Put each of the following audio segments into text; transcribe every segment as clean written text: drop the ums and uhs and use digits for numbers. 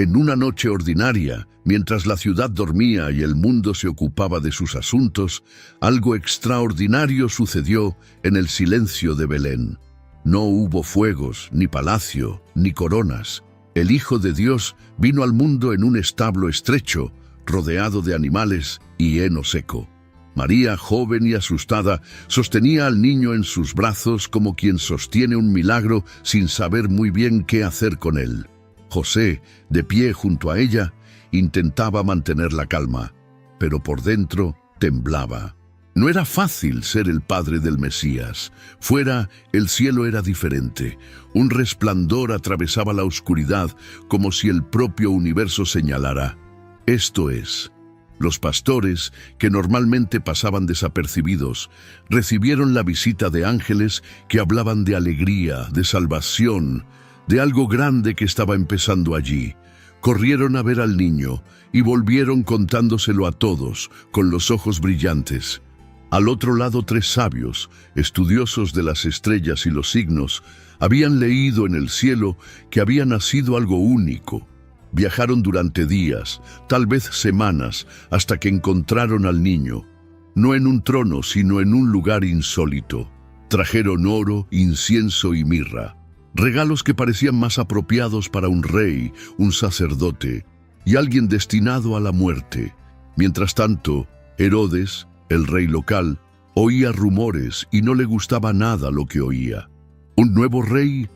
En una noche ordinaria, mientras la ciudad dormía y el mundo se ocupaba de sus asuntos, algo extraordinario sucedió en el silencio de Belén. No hubo fuegos, ni palacio, ni coronas. El Hijo de Dios vino al mundo en un establo estrecho, rodeado de animales y heno seco. María, joven y asustada, sostenía al niño en sus brazos como quien sostiene un milagro sin saber muy bien qué hacer con él. José, de pie junto a ella, intentaba mantener la calma, pero por dentro temblaba. No era fácil ser el padre del Mesías. Fuera, el cielo era diferente. Un resplandor atravesaba la oscuridad como si el propio universo señalara: esto es. Los pastores, que normalmente pasaban desapercibidos, recibieron la visita de ángeles que hablaban de alegría, de salvación, de algo grande que estaba empezando allí. Corrieron a ver al niño y volvieron contándoselo a todos, con los ojos brillantes. Al otro lado, 3 sabios, estudiosos de las estrellas y los signos, habían leído en el cielo que había nacido algo único. Viajaron durante días, tal vez semanas, hasta que encontraron al niño, no en un trono, sino en un lugar insólito. Trajeron oro, incienso y mirra, regalos que parecían más apropiados para un rey, un sacerdote y alguien destinado a la muerte. Mientras tanto, Herodes, el rey local, oía rumores y no le gustaba nada lo que oía. ¿Un nuevo rey?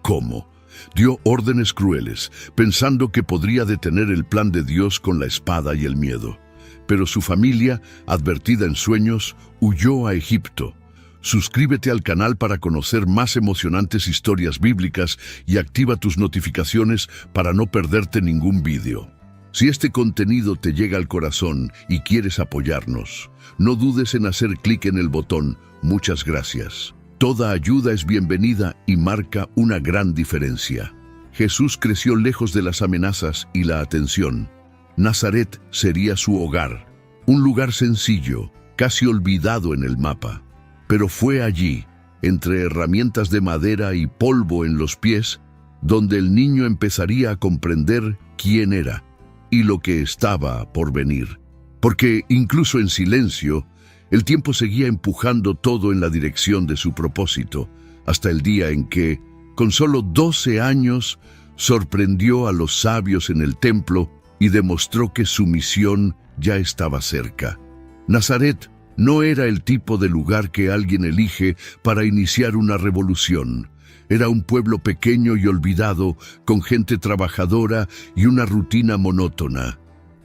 ¿Cómo? Dio órdenes crueles, pensando que podría detener el plan de Dios con la espada y el miedo. Pero su familia, advertida en sueños, huyó a Egipto. Suscríbete al canal para conocer más emocionantes historias bíblicas y activa tus notificaciones para no perderte ningún vídeo. Si este contenido te llega al corazón y quieres apoyarnos, no dudes en hacer clic en el botón "Muchas gracias". Toda ayuda es bienvenida y marca una gran diferencia. Jesús creció lejos de las amenazas y la atención. Nazaret sería su hogar, un lugar sencillo, casi olvidado en el mapa. Pero fue allí, entre herramientas de madera y polvo en los pies, donde el niño empezaría a comprender quién era y lo que estaba por venir. Porque incluso en silencio, el tiempo seguía empujando todo en la dirección de su propósito, hasta el día en que, con solo 12 años, sorprendió a los sabios en el templo y demostró que su misión ya estaba cerca. Nazaret no era el tipo de lugar que alguien elige para iniciar una revolución. Era un pueblo pequeño y olvidado, con gente trabajadora y una rutina monótona.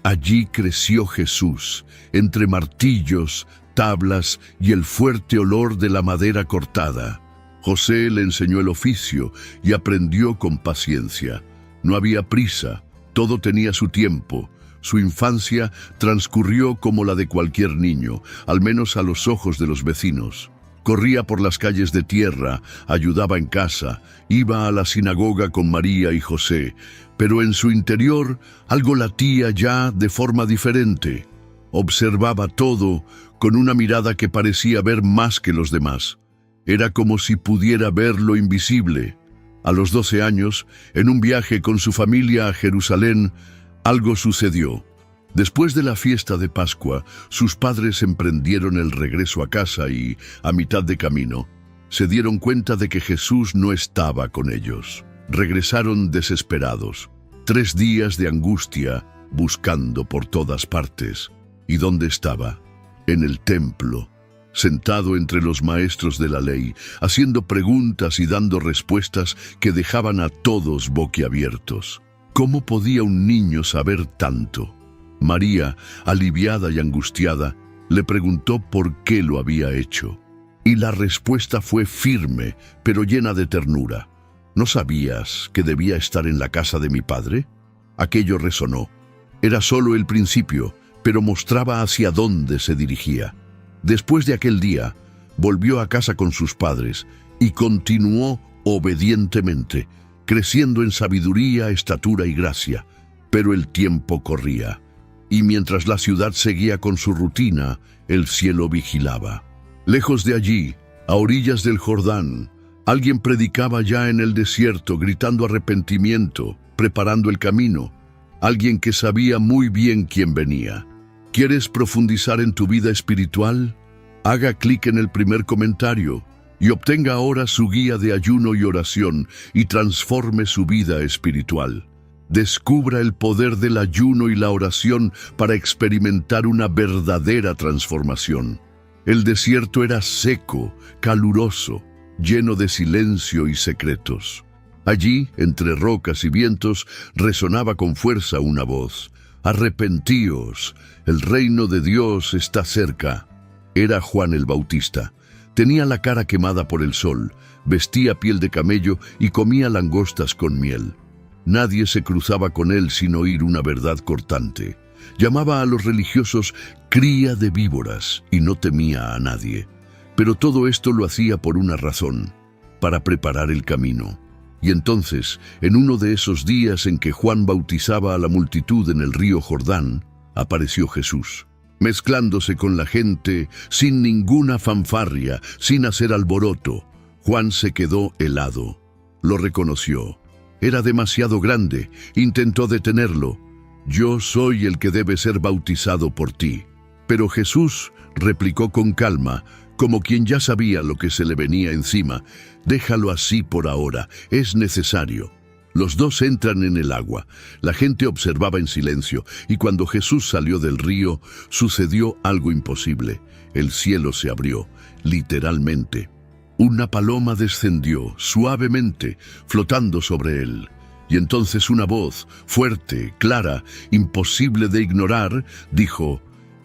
Allí creció Jesús, entre martillos, tablas y el fuerte olor de la madera cortada. José le enseñó el oficio y aprendió con paciencia. No había prisa, todo tenía su tiempo. Su infancia transcurrió como la de cualquier niño, al menos a los ojos de los vecinos. Corría por las calles de tierra, ayudaba en casa, iba a la sinagoga con María y José, pero en su interior algo latía ya de forma diferente. Observaba todo con una mirada que parecía ver más que los demás. Era como si pudiera ver lo invisible. A los 12 años, en un viaje con su familia a Jerusalén, algo sucedió. Después de la fiesta de Pascua, sus padres emprendieron el regreso a casa y, a mitad de camino, se dieron cuenta de que Jesús no estaba con ellos. Regresaron desesperados. 3 días de angustia, buscando por todas partes. ¿Y dónde estaba? En el templo, sentado entre los maestros de la ley, haciendo preguntas y dando respuestas que dejaban a todos boquiabiertos. ¿Cómo podía un niño saber tanto? María, aliviada y angustiada, le preguntó por qué lo había hecho. Y la respuesta fue firme, pero llena de ternura. ¿No sabías que debía estar en la casa de mi padre? Aquello resonó. Era solo el principio, pero mostraba hacia dónde se dirigía. Después de aquel día, volvió a casa con sus padres y continuó obedientemente, creciendo en sabiduría, estatura y gracia. Pero el tiempo corría, y mientras la ciudad seguía con su rutina, el cielo vigilaba. Lejos de allí, a orillas del Jordán, alguien predicaba ya en el desierto, gritando arrepentimiento, preparando el camino. alguien que sabía muy bien quién venía. ¿Quieres profundizar en tu vida espiritual? Haga clic en el primer comentario y obtenga ahora su guía de ayuno y oración y transforme su vida espiritual. Descubra el poder del ayuno y la oración para experimentar una verdadera transformación. El desierto era seco, caluroso, lleno de silencio y secretos. Allí, entre rocas y vientos, resonaba con fuerza una voz: «Arrepentíos, el reino de Dios está cerca». Era Juan el Bautista. Tenía la cara quemada por el sol, vestía piel de camello y comía langostas con miel. Nadie se cruzaba con él sin oír una verdad cortante. Llamaba a los religiosos cría de víboras y no temía a nadie. Pero todo esto lo hacía por una razón: para preparar el camino. Y entonces, en uno de esos días en que Juan bautizaba a la multitud en el río Jordán, apareció Jesús, mezclándose con la gente, sin ninguna fanfarria, sin hacer alboroto. Juan se quedó helado. Lo reconoció. Era demasiado grande. Intentó detenerlo. «Yo soy el que debe ser bautizado por ti». Pero Jesús replicó con calma, como quien ya sabía lo que se le venía encima: «Déjalo así por ahora, es necesario». Los dos entran en el agua. La gente observaba en silencio, y cuando Jesús salió del río, sucedió algo imposible. El cielo se abrió, literalmente. Una paloma descendió suavemente, flotando sobre él. Y entonces una voz, fuerte, clara, imposible de ignorar, dijo: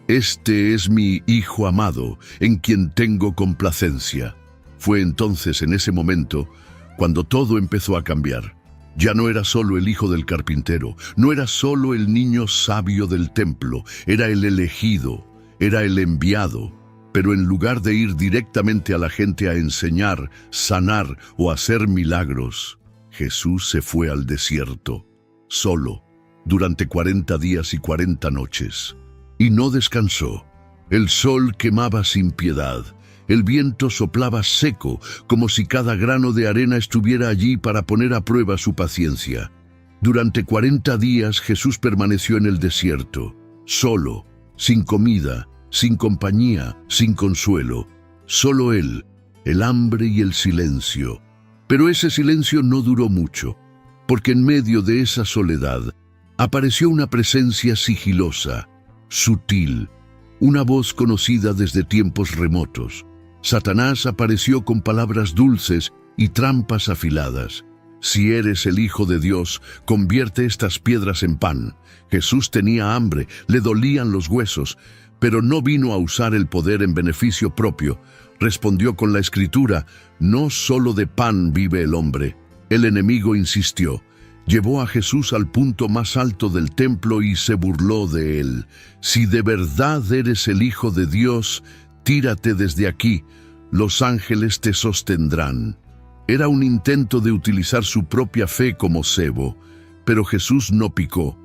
«Este es mi Hijo amado, en quien tengo complacencia». Fue entonces, en ese momento, cuando todo empezó a cambiar. Ya no era solo el hijo del carpintero, no era solo el niño sabio del templo, era el elegido, era el enviado. Pero en lugar de ir directamente a la gente a enseñar, sanar o hacer milagros, Jesús se fue al desierto, solo, durante 40 días y 40 noches. Y no descansó. El sol quemaba sin piedad. El viento soplaba seco, como si cada grano de arena estuviera allí para poner a prueba su paciencia. Durante 40 días Jesús permaneció en el desierto, solo, sin comida, sin compañía, sin consuelo. Solo él, el hambre y el silencio. Pero ese silencio no duró mucho, porque en medio de esa soledad apareció una presencia sigilosa, sutil, una voz conocida desde tiempos remotos. Satanás apareció con palabras dulces y trampas afiladas. «Si eres el Hijo de Dios, convierte estas piedras en pan». Jesús tenía hambre, le dolían los huesos, pero no vino a usar el poder en beneficio propio. Respondió con la Escritura: «No solo de pan vive el hombre». El enemigo insistió. Llevó a Jesús al punto más alto del templo y se burló de él. «Si de verdad eres el Hijo de Dios, tírate desde aquí, los ángeles te sostendrán». Era un intento de utilizar su propia fe como cebo, pero Jesús no picó.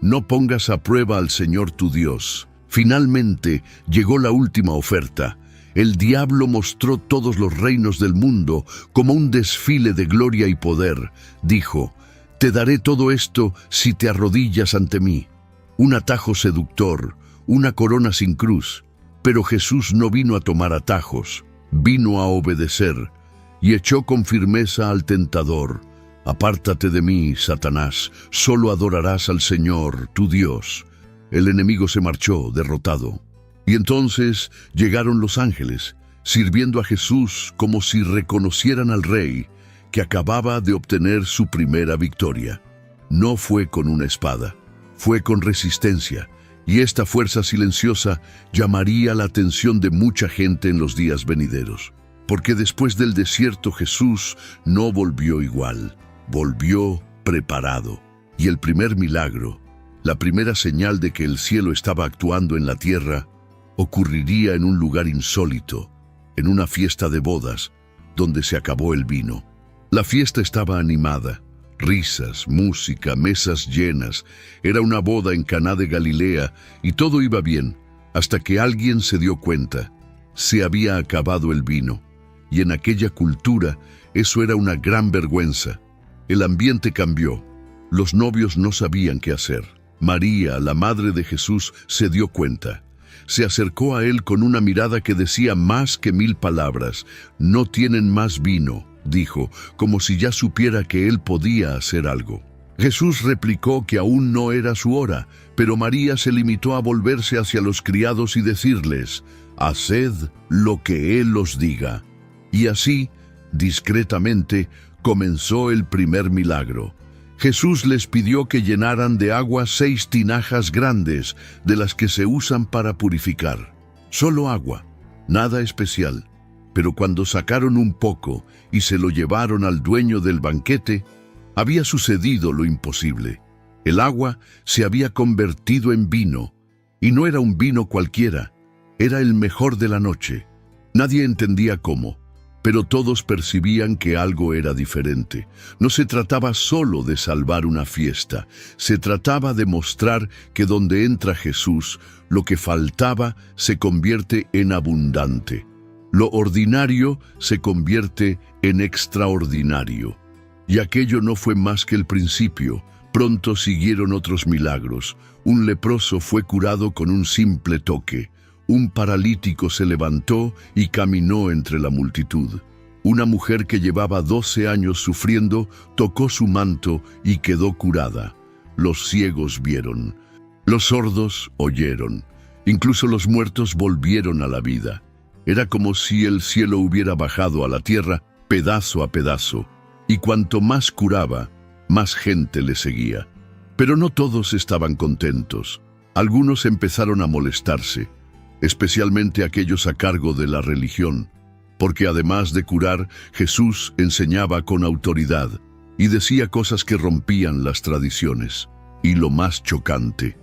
«No pongas a prueba al Señor tu Dios». Finalmente llegó la última oferta. El diablo mostró todos los reinos del mundo como un desfile de gloria y poder. Dijo: «Te daré todo esto si te arrodillas ante mí». Un atajo seductor, una corona sin cruz. Pero Jesús no vino a tomar atajos, vino a obedecer, y echó con firmeza al tentador: «Apártate de mí, Satanás, solo adorarás al Señor, tu Dios». El enemigo se marchó, derrotado. Y entonces llegaron los ángeles, sirviendo a Jesús como si reconocieran al Rey, que acababa de obtener su primera victoria. No fue con una espada, fue con resistencia, y esta fuerza silenciosa llamaría la atención de mucha gente en los días venideros. Porque después del desierto Jesús no volvió igual, volvió preparado. Y el primer milagro, la primera señal de que el cielo estaba actuando en la tierra, ocurriría en un lugar insólito, en una fiesta de bodas, donde se acabó el vino. La fiesta estaba animada, risas, música, mesas llenas. Era una boda en Caná de Galilea y todo iba bien, hasta que alguien se dio cuenta. Se había acabado el vino, y en aquella cultura eso era una gran vergüenza. El ambiente cambió. Los novios no sabían qué hacer. María, la madre de Jesús, se dio cuenta. Se acercó a él con una mirada que decía más que 1000 palabras. «No tienen más vino», dijo, como si ya supiera que él podía hacer algo. Jesús replicó que aún no era su hora, pero María se limitó a volverse hacia los criados y decirles: «Haced lo que él os diga». Y así, discretamente, comenzó el primer milagro. Jesús les pidió que llenaran de agua 6 tinajas grandes, de las que se usan para purificar. Solo agua, nada especial. Pero cuando sacaron un poco y se lo llevaron al dueño del banquete, había sucedido lo imposible. El agua se había convertido en vino, y no era un vino cualquiera, era el mejor de la noche. Nadie entendía cómo, pero todos percibían que algo era diferente. No se trataba solo de salvar una fiesta, se trataba de mostrar que donde entra Jesús, lo que faltaba se convierte en abundante. Lo ordinario se convierte en extraordinario. Y aquello no fue más que el principio. Pronto siguieron otros milagros. Un leproso fue curado con un simple toque. Un paralítico se levantó y caminó entre la multitud. Una mujer que llevaba 12 años sufriendo tocó su manto y quedó curada. Los ciegos vieron. Los sordos oyeron. Incluso los muertos volvieron a la vida. Era como si el cielo hubiera bajado a la tierra, pedazo a pedazo. Y cuanto más curaba, más gente le seguía. Pero no todos estaban contentos. Algunos empezaron a molestarse, especialmente aquellos a cargo de la religión, porque además de curar, Jesús enseñaba con autoridad y decía cosas que rompían las tradiciones. Y lo más chocante,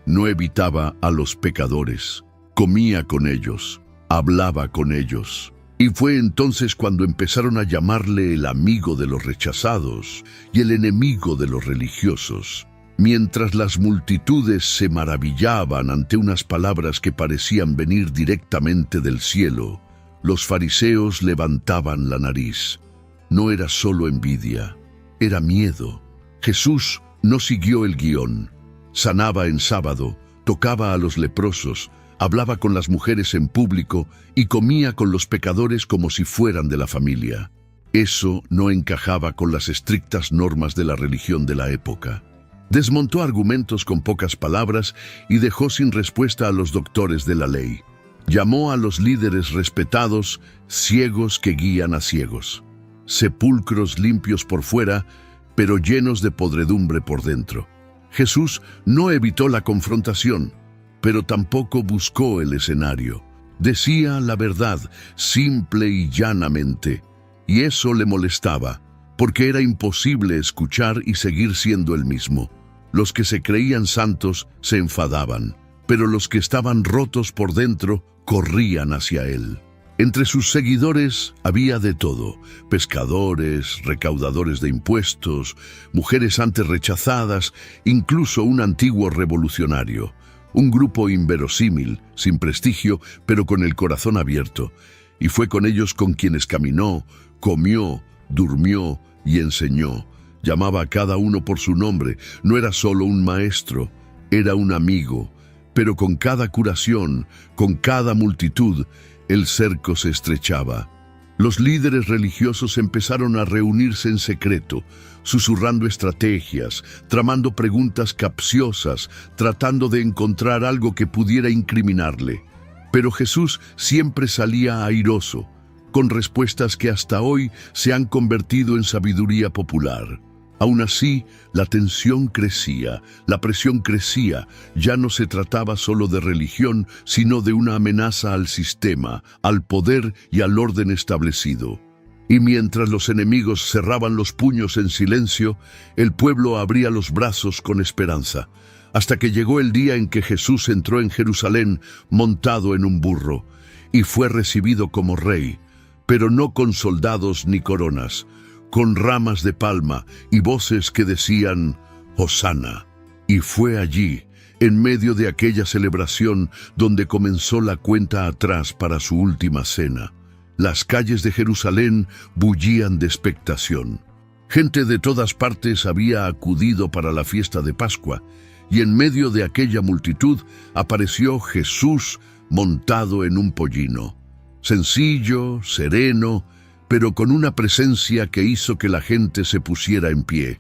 no evitaba a los pecadores, comía con ellos, hablaba con ellos. Y fue entonces cuando empezaron a llamarle el amigo de los rechazados y el enemigo de los religiosos. Mientras las multitudes se maravillaban ante unas palabras que parecían venir directamente del cielo, los fariseos levantaban la nariz. No era solo envidia, era miedo. Jesús no siguió el guión. Sanaba en sábado, tocaba a los leprosos, hablaba con las mujeres en público y comía con los pecadores como si fueran de la familia. Eso no encajaba con las estrictas normas de la religión de la época. Desmontó argumentos con pocas palabras y dejó sin respuesta a los doctores de la ley. Llamó a los líderes respetados ciegos que guían a ciegos. Sepulcros limpios por fuera, pero llenos de podredumbre por dentro. Jesús no evitó la confrontación, pero tampoco buscó el escenario. Decía la verdad, simple y llanamente, y eso le molestaba, porque era imposible escuchar y seguir siendo el mismo. Los que se creían santos se enfadaban, pero los que estaban rotos por dentro corrían hacia él. Entre sus seguidores había de todo: pescadores, recaudadores de impuestos, mujeres antes rechazadas, incluso un antiguo revolucionario. Un grupo inverosímil, sin prestigio, pero con el corazón abierto. Y fue con ellos con quienes caminó, comió, durmió y enseñó. Llamaba a cada uno por su nombre. No era solo un maestro, era un amigo. Pero con cada curación, con cada multitud, el cerco se estrechaba. Los líderes religiosos empezaron a reunirse en secreto, susurrando estrategias, tramando preguntas capciosas, tratando de encontrar algo que pudiera incriminarle. Pero Jesús siempre salía airoso, con respuestas que hasta hoy se han convertido en sabiduría popular. Aún así, la tensión crecía, la presión crecía. Ya no se trataba solo de religión, sino de una amenaza al sistema, al poder y al orden establecido. Y mientras los enemigos cerraban los puños en silencio, el pueblo abría los brazos con esperanza, hasta que llegó el día en que Jesús entró en Jerusalén montado en un burro, y fue recibido como rey, pero no con soldados ni coronas, con ramas de palma y voces que decían «Hosana». Y fue allí, en medio de aquella celebración, donde comenzó la cuenta atrás para su última cena. Las calles de Jerusalén bullían de expectación. Gente de todas partes había acudido para la fiesta de Pascua, y en medio de aquella multitud apareció Jesús montado en un pollino. Sencillo, sereno, pero con una presencia que hizo que la gente se pusiera en pie.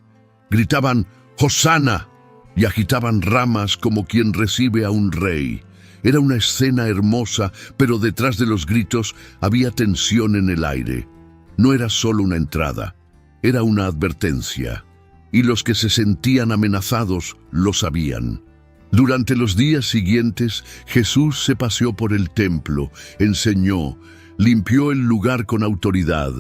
Gritaban «¡Hosana!» y agitaban ramas como quien recibe a un rey. Era una escena hermosa, pero detrás de los gritos había tensión en el aire. No era solo una entrada, era una advertencia. Y los que se sentían amenazados lo sabían. Durante los días siguientes, Jesús se paseó por el templo, enseñó, limpió el lugar con autoridad,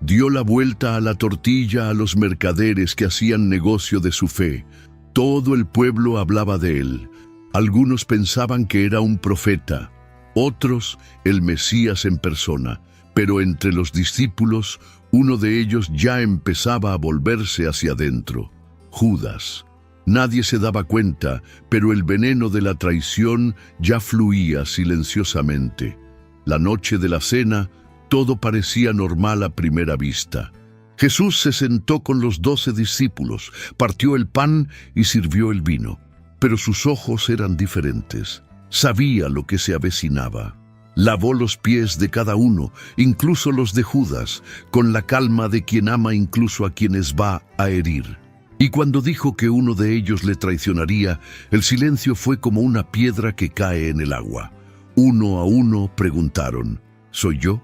dio la vuelta a la tortilla a los mercaderes que hacían negocio de su fe. Todo el pueblo hablaba de él. Algunos pensaban que era un profeta, otros el Mesías en persona, pero entre los discípulos, uno de ellos ya empezaba a volverse hacia adentro, Judas. Nadie se daba cuenta, pero el veneno de la traición ya fluía silenciosamente. La noche de la cena, todo parecía normal a primera vista. Jesús se sentó con los 12 discípulos, partió el pan y sirvió el vino. Pero sus ojos eran diferentes. Sabía lo que se avecinaba. Lavó los pies de cada uno, incluso los de Judas, con la calma de quien ama incluso a quienes va a herir. Y cuando dijo que uno de ellos le traicionaría, el silencio fue como una piedra que cae en el agua. Uno a uno preguntaron, ¿soy yo?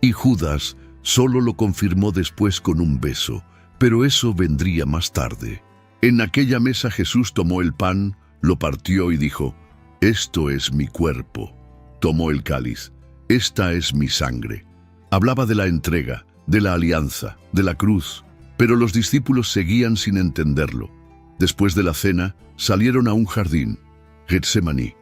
Y Judas solo lo confirmó después con un beso, pero eso vendría más tarde. En aquella mesa Jesús tomó el pan, lo partió y dijo, «Esto es mi cuerpo». Tomó el cáliz, «Esta es mi sangre». Hablaba de la entrega, de la alianza, de la cruz, pero los discípulos seguían sin entenderlo. Después de la cena, salieron a un jardín, Getsemaní.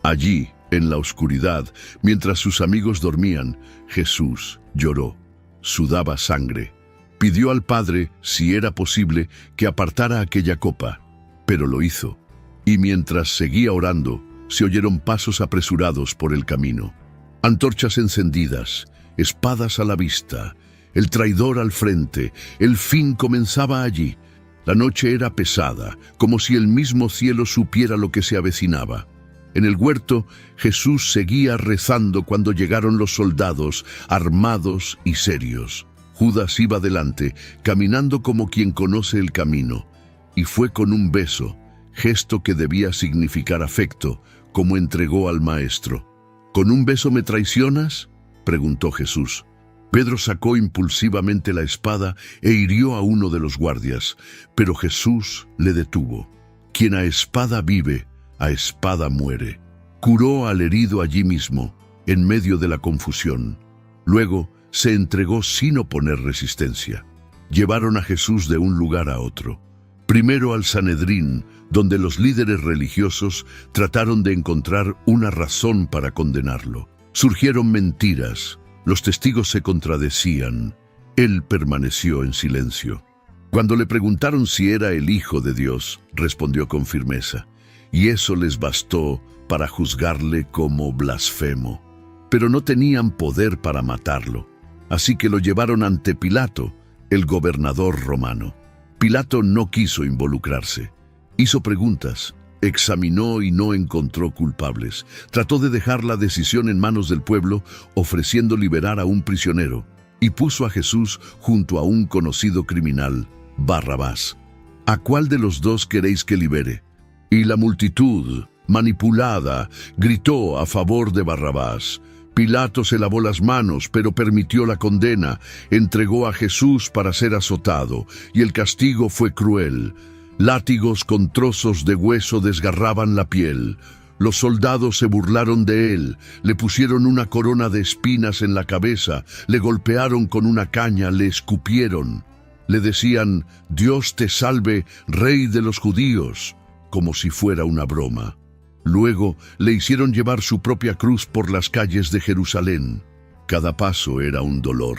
Allí, en la oscuridad, mientras sus amigos dormían, Jesús lloró, sudaba sangre. Pidió al Padre, si era posible, que apartara aquella copa, pero lo hizo. Y mientras seguía orando, se oyeron pasos apresurados por el camino. Antorchas encendidas, espadas a la vista, el traidor al frente, el fin comenzaba allí. La noche era pesada, como si el mismo cielo supiera lo que se avecinaba. En el huerto, Jesús seguía rezando cuando llegaron los soldados, armados y serios. Judas iba delante, caminando como quien conoce el camino, y fue con un beso, gesto que debía significar afecto, como entregó al Maestro. ¿Con un beso me traicionas?, preguntó Jesús. Pedro sacó impulsivamente la espada e hirió a uno de los guardias, pero Jesús le detuvo. Quien a espada vive, a espada muere. Curó al herido allí mismo, en medio de la confusión. Luego se entregó sin oponer resistencia. Llevaron a Jesús de un lugar a otro. Primero al Sanedrín, donde los líderes religiosos trataron de encontrar una razón para condenarlo. Surgieron mentiras, los testigos se contradecían. Él permaneció en silencio. Cuando le preguntaron si era el Hijo de Dios, respondió con firmeza, y eso les bastó para juzgarle como blasfemo. Pero no tenían poder para matarlo, así que lo llevaron ante Pilato, el gobernador romano. Pilato no quiso involucrarse. Hizo preguntas, examinó y no encontró culpables. Trató de dejar la decisión en manos del pueblo, ofreciendo liberar a un prisionero, y puso a Jesús junto a un conocido criminal, Barrabás. ¿A cuál de los dos queréis que libere? Y la multitud, manipulada, gritó a favor de Barrabás. Pilato se lavó las manos, pero permitió la condena. Entregó a Jesús para ser azotado, y el castigo fue cruel. Látigos con trozos de hueso desgarraban la piel. Los soldados se burlaron de él, le pusieron una corona de espinas en la cabeza, le golpearon con una caña, le escupieron. Le decían, «Dios te salve, Rey de los judíos», como si fuera una broma. Luego le hicieron llevar su propia cruz por las calles de Jerusalén. Cada paso era un dolor,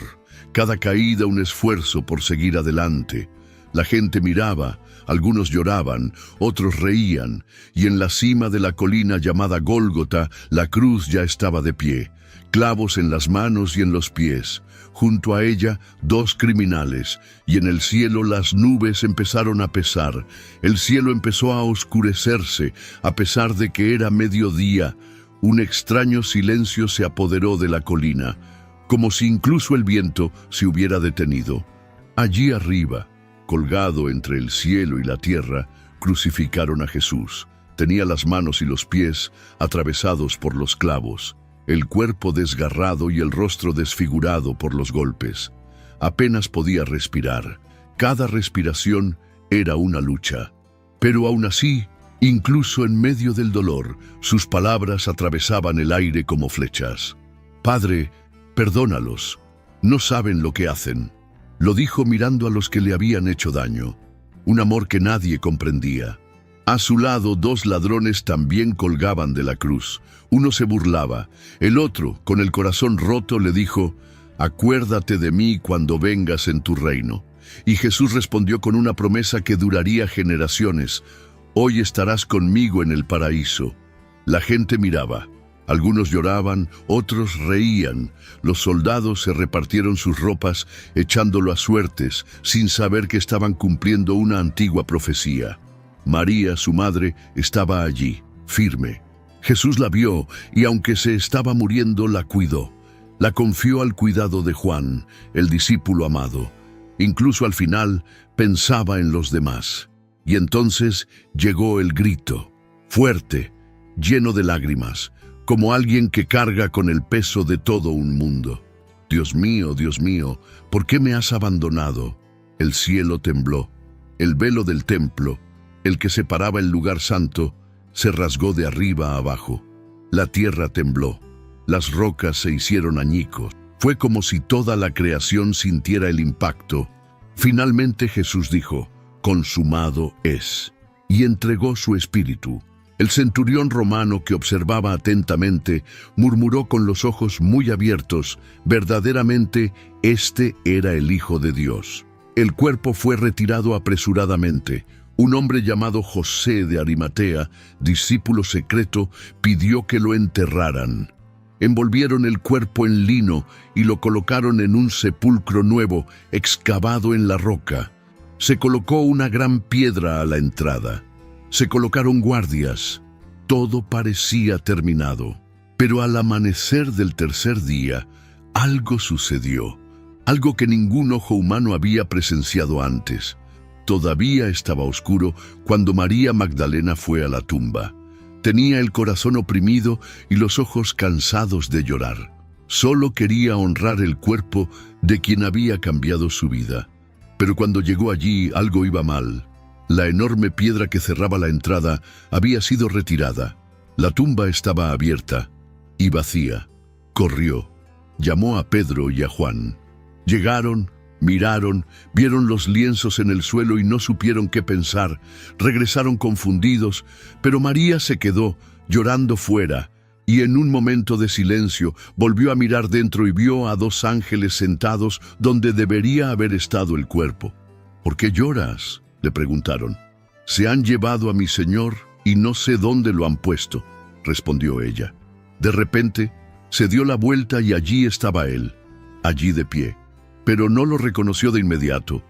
cada caída un esfuerzo por seguir adelante. La gente miraba, algunos lloraban, otros reían, y en la cima de la colina llamada Gólgota, la cruz ya estaba de pie, clavos en las manos y en los pies. Junto a ella, 2 criminales, y en el cielo las nubes empezaron a pesar. El cielo empezó a oscurecerse, a pesar de que era mediodía. Un extraño silencio se apoderó de la colina, como si incluso el viento se hubiera detenido. Allí arriba, colgado entre el cielo y la tierra, crucificaron a Jesús. Tenía las manos y los pies atravesados por los clavos, el cuerpo desgarrado y el rostro desfigurado por los golpes. Apenas podía respirar. Cada respiración era una lucha. Pero aún así, incluso en medio del dolor, sus palabras atravesaban el aire como flechas. «Padre, perdónalos. No saben lo que hacen». Lo dijo mirando a los que le habían hecho daño. Un amor que nadie comprendía. A su lado, 2 ladrones también colgaban de la cruz. Uno se burlaba. El otro, con el corazón roto, le dijo: «Acuérdate de mí cuando vengas en tu reino». Y Jesús respondió con una promesa que duraría generaciones: «Hoy estarás conmigo en el paraíso». La gente miraba. Algunos lloraban, otros reían. Los soldados se repartieron sus ropas, echándolo a suertes, sin saber que estaban cumpliendo una antigua profecía. María, su madre, estaba allí, firme. Jesús la vio y, aunque se estaba muriendo, la cuidó. La confió al cuidado de Juan, el discípulo amado. Incluso al final pensaba en los demás. Y entonces llegó el grito, fuerte, lleno de lágrimas, como alguien que carga con el peso de todo un mundo. Dios mío, ¿por qué me has abandonado?» El cielo tembló. El velo del templo, el que separaba el lugar santo, se rasgó de arriba a abajo. La tierra tembló. Las rocas se hicieron añicos. Fue como si toda la creación sintiera el impacto. Finalmente Jesús dijo: «Consumado es», y entregó su espíritu. El centurión romano, que observaba atentamente, murmuró con los ojos muy abiertos: «Verdaderamente, este era el Hijo de Dios». El cuerpo fue retirado apresuradamente. Un hombre llamado José de Arimatea, discípulo secreto, pidió que lo enterraran. Envolvieron el cuerpo en lino y lo colocaron en un sepulcro nuevo, excavado en la roca. Se colocó una gran piedra a la entrada. Se colocaron guardias. Todo parecía terminado. Pero al amanecer del tercer día, algo sucedió. Algo que ningún ojo humano había presenciado antes. Todavía estaba oscuro cuando María Magdalena fue a la tumba. Tenía el corazón oprimido y los ojos cansados de llorar. Solo quería honrar el cuerpo de quien había cambiado su vida. Pero cuando llegó allí, algo iba mal. La enorme piedra que cerraba la entrada había sido retirada. La tumba estaba abierta y vacía. Corrió. Llamó a Pedro y a Juan. Llegaron, miraron, vieron los lienzos en el suelo y no supieron qué pensar. Regresaron confundidos, pero María se quedó llorando fuera, y en un momento de silencio volvió a mirar dentro y vio a 2 ángeles sentados donde debería haber estado el cuerpo. «¿Por qué lloras?», le preguntaron. «Se han llevado a mi Señor y no sé dónde lo han puesto», respondió ella. De repente se dio la vuelta y allí estaba él, allí de pie. Pero no lo reconoció de inmediato.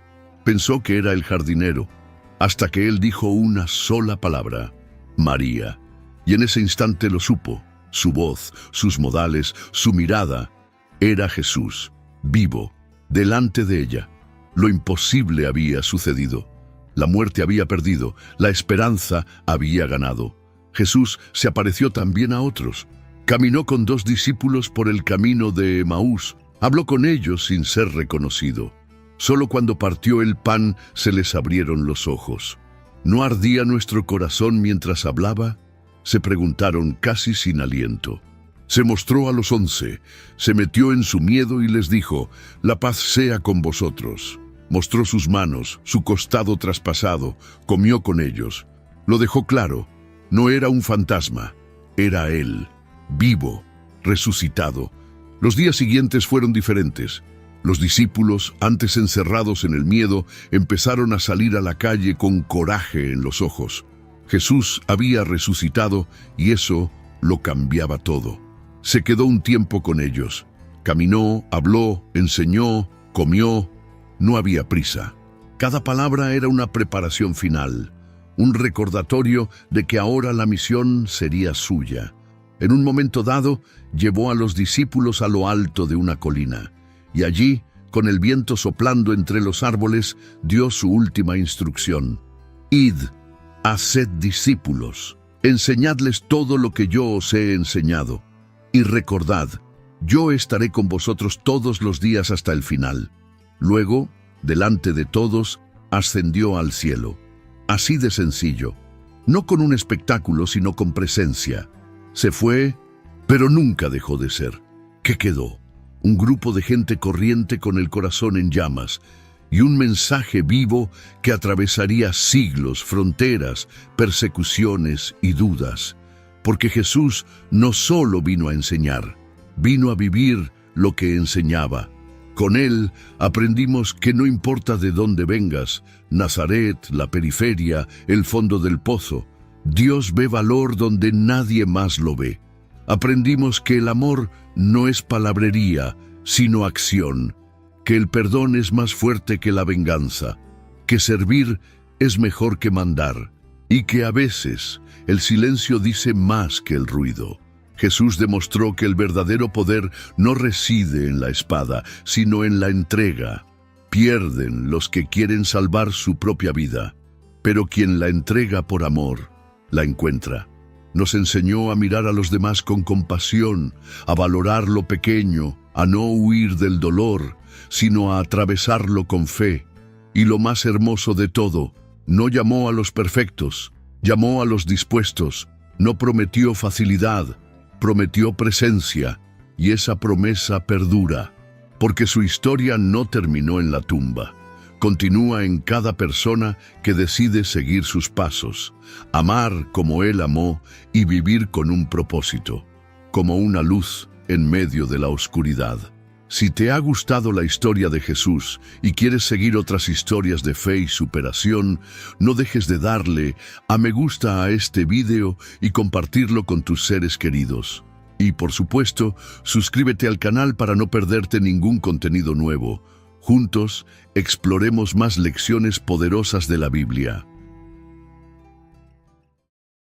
Pensó que era el jardinero, hasta que él dijo una sola palabra: «María». Y en ese instante lo supo. Su voz, sus modales, su mirada. Era Jesús, vivo, delante de ella. Lo imposible había sucedido. La muerte había perdido, la esperanza había ganado. Jesús se apareció también a otros. Caminó con 2 discípulos por el camino de Emaús. Habló con ellos sin ser reconocido. Solo cuando partió el pan se les abrieron los ojos. ¿No ardía nuestro corazón mientras hablaba?, se preguntaron casi sin aliento. Se mostró a los 11, se metió en su miedo y les dijo: «La paz sea con vosotros». Mostró sus manos, su costado traspasado, comió con ellos. Lo dejó claro: no era un fantasma, era él, vivo, resucitado. Los días siguientes fueron diferentes. Los discípulos, antes encerrados en el miedo, empezaron a salir a la calle con coraje en los ojos. Jesús había resucitado y eso lo cambiaba todo. Se quedó un tiempo con ellos. Caminó, habló, enseñó, comió. No había prisa. Cada palabra era una preparación final, un recordatorio de que ahora la misión sería suya. En un momento dado, llevó a los discípulos a lo alto de una colina, y allí, con el viento soplando entre los árboles, dio su última instrucción. Id, haced discípulos, enseñadles todo lo que yo os he enseñado, y recordad, yo estaré con vosotros todos los días hasta el final. Luego, delante de todos, ascendió al cielo. Así de sencillo, no con un espectáculo, sino con presencia. Se fue, pero nunca dejó de ser. ¿Qué quedó? Un grupo de gente corriente con el corazón en llamas y un mensaje vivo que atravesaría siglos, fronteras, persecuciones y dudas. Porque Jesús no solo vino a enseñar, vino a vivir lo que enseñaba. Con él aprendimos que no importa de dónde vengas, Nazaret, la periferia, el fondo del pozo, Dios ve valor donde nadie más lo ve. Aprendimos que el amor no es palabrería, sino acción, que el perdón es más fuerte que la venganza, que servir es mejor que mandar, y que a veces el silencio dice más que el ruido. Jesús demostró que el verdadero poder no reside en la espada, sino en la entrega. Pierden los que quieren salvar su propia vida, pero quien la entrega por amor, la encuentra. Nos enseñó a mirar a los demás con compasión, a valorar lo pequeño, a no huir del dolor, sino a atravesarlo con fe. Y lo más hermoso de todo, no llamó a los perfectos, llamó a los dispuestos, no prometió facilidad, prometió presencia, y esa promesa perdura, porque su historia no terminó en la tumba. Continúa en cada persona que decide seguir sus pasos, amar como Él amó y vivir con un propósito, como una luz en medio de la oscuridad. Si te ha gustado la historia de Jesús y quieres seguir otras historias de fe y superación, no dejes de darle a me gusta a este video y compartirlo con tus seres queridos. Y por supuesto, suscríbete al canal para no perderte ningún contenido nuevo. Juntos, exploremos más lecciones poderosas de la Biblia.